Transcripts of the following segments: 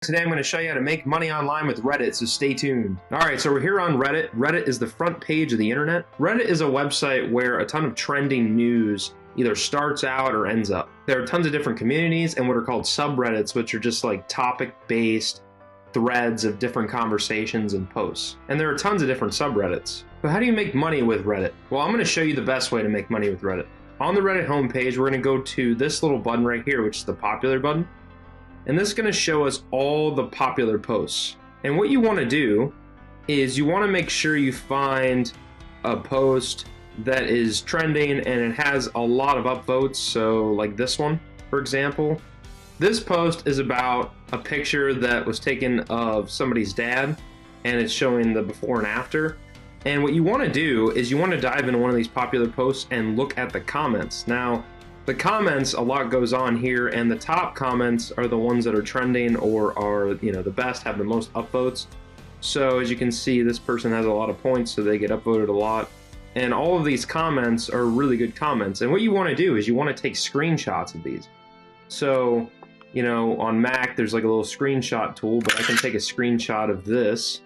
Today I'm going to show you how to make money online with Reddit, so stay tuned. Alright, so we're here on Reddit. Reddit is the front page of the internet. Reddit is a website where a ton of trending news either starts out or ends up. There are tons of different communities and what are called subreddits, which are just like topic-based threads of different conversations and posts. And there are tons of different subreddits. But how do you make money with Reddit? Well, I'm going to show you the best way to make money with Reddit. On the Reddit homepage, we're going to go to this little button right here, which is the popular button. And this is going to show us all the popular posts. And what you want to do is you want to make sure you find a post that is trending and it has a lot of upvotes. So like this one, for example. This post is about a picture that was taken of somebody's dad and it's showing the before and after. And what you want to do is you want to dive into one of these popular posts and look at the comments. Now, the comments, a lot goes on here, and the top comments are the ones that are trending or are, the best, have the most upvotes. So as you can see, this person has a lot of points, so they get upvoted a lot. And all of these comments are really good comments. And what you want to do is you want to take screenshots of these. So, on Mac, there's like a little screenshot tool, but I can take a screenshot of this.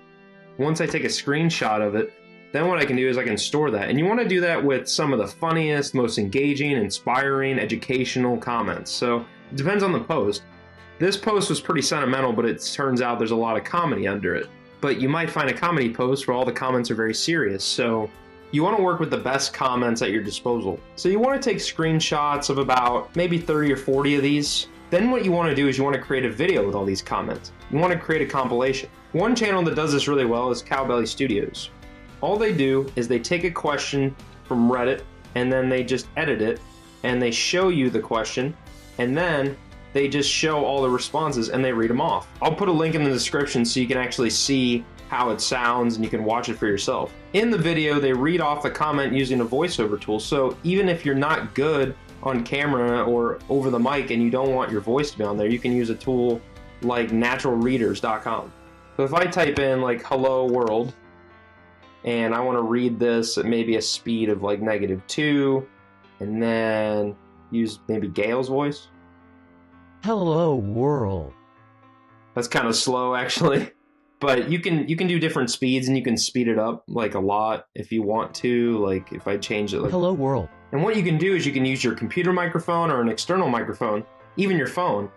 Once I take a screenshot of it, then what I can do is I can store that. And you want to do that with some of the funniest, most engaging, inspiring, educational comments. So it depends on the post. This post was pretty sentimental, but it turns out there's a lot of comedy under it. But you might find a comedy post where all the comments are very serious. So you want to work with the best comments at your disposal. So you want to take screenshots of about maybe 30 or 40 of these. Then what you want to do is you want to create a video with all these comments. You want to create a compilation. One channel that does this really well is Cowbelly Studios. All they do is they take a question from Reddit and then they just edit it and they show you the question and then they just show all the responses and they read them off. I'll put a link in the description so you can actually see how it sounds and you can watch it for yourself. In the video, they read off the comment using a voiceover tool. So even if you're not good on camera or over the mic and you don't want your voice to be on there, you can use a tool like naturalreaders.com. So if I type in like hello world, and I want to read this at maybe a speed of like -2, and then use maybe Gail's voice. Hello world. That's kind of slow actually, but you can do different speeds and you can speed it up like a lot if you want to. Like if I change it like hello world. And what you can do is you can use your computer microphone or an external microphone, even your phone,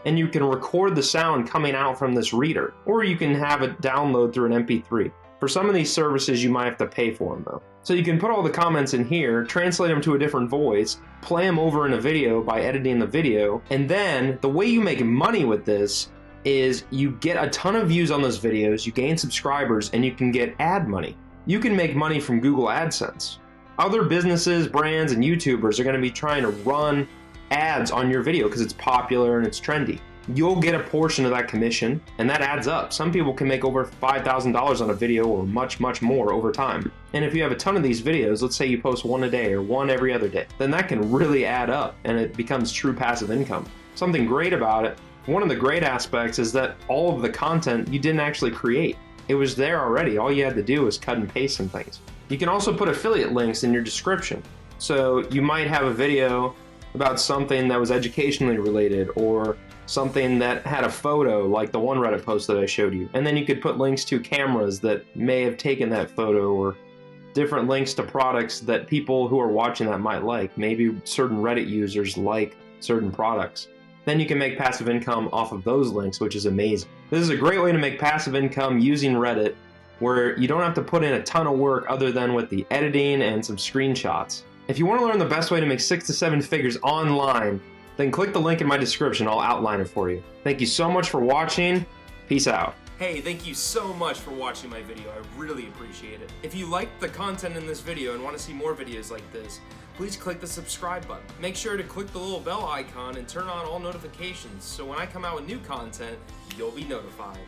and you can record the sound coming out from this reader, or you can have it download through an MP3. For some of these services, you might have to pay for them though. So you can put all the comments in here, translate them to a different voice, play them over in a video by editing the video, and then the way you make money with this is you get a ton of views on those videos, you gain subscribers, and you can get ad money. You can make money from Google AdSense. Other businesses, brands, and YouTubers are going to be trying to run ads on your video because it's popular and it's trendy. You'll get a portion of that commission, and that adds up. Some people can make over $5,000 on a video or much, much more over time. And if you have a ton of these videos, let's say you post one a day or one every other day, then that can really add up and it becomes true passive income. Something great about it, one of the great aspects is that all of the content you didn't actually create. It was there already. All you had to do was cut and paste some things. You can also put affiliate links in your description. So you might have a video about something that was educationally related or something that had a photo like the one Reddit post that I showed you. And then you could put links to cameras that may have taken that photo or different links to products that people who are watching that might like. Maybe certain Reddit users like certain products. Then you can make passive income off of those links, which is amazing. This is a great way to make passive income using Reddit where you don't have to put in a ton of work other than with the editing and some screenshots. If you want to learn the best way to make 6 to 7 figures online, then click the link in my description. I'll outline it for you. Thank you so much for watching. Peace out. Hey, thank you so much for watching my video. I really appreciate it. If you liked the content in this video and want to see more videos like this, please click the subscribe button. Make sure to click the little bell icon and turn on all notifications so when I come out with new content, you'll be notified.